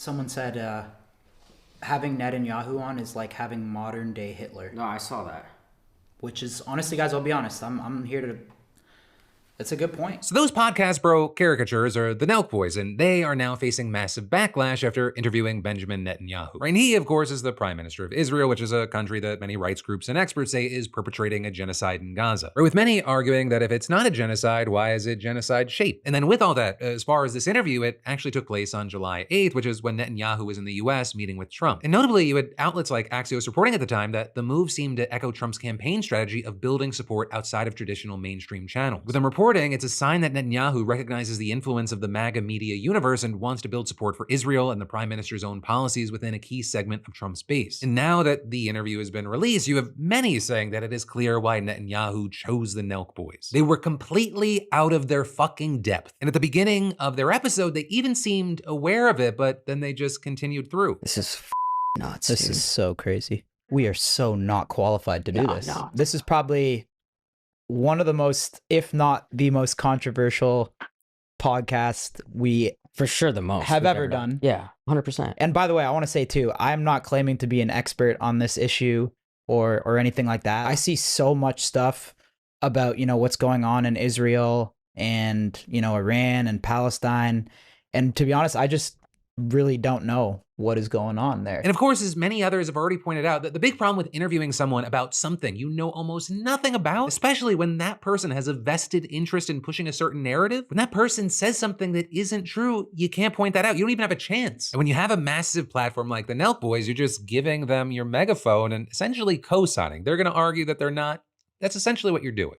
Someone said having Netanyahu on is like having modern day Hitler. No, I saw that. Which is, honestly, guys, I'll be honest. I'm here to... It's a good point. So those podcast bro caricatures are the NELK Boys, and they are now facing massive backlash after interviewing Benjamin Netanyahu. Right? And he, of course, is the Prime Minister of Israel, which is a country that many rights groups and experts say is perpetrating a genocide in Gaza. Right? With many arguing that if it's not a genocide, why is it genocide shaped? And then with all that, as far as this interview, it actually took place on July 8th, which is when Netanyahu was in the US meeting with Trump. And notably, you had outlets like Axios reporting at the time that the move seemed to echo Trump's campaign strategy of building support outside of traditional mainstream channels. With them reporting, it's a sign that Netanyahu recognizes the influence of the MAGA media universe and wants to build support for Israel and the Prime Minister's own policies within a key segment of Trump's base. And now that the interview has been released, you have many saying that it is clear why Netanyahu chose the NELK Boys. They were completely out of their fucking depth. And at the beginning of their episode, they even seemed aware of it, but then they just continued through. This is nuts. This is so crazy. We are so not qualified to do this. No. This is probably one of the most, if not the most controversial podcast we for sure the most have we've ever done. Yeah, 100%. And by the way, I want to say too, I'm not claiming to be an expert on this issue or anything like that. I see so much stuff about, what's going on in Israel and, Iran and Palestine. And to be honest, I just really don't know what is going on there. And of course, as many others have already pointed out, that the big problem with interviewing someone about something you know almost nothing about, especially when that person has a vested interest in pushing a certain narrative, when that person says something that isn't true, you can't point that out. You don't even have a chance. And when you have a massive platform like the NELK Boys, you're just giving them your megaphone and essentially co-signing. They're going to argue that they're not. That's essentially what you're doing.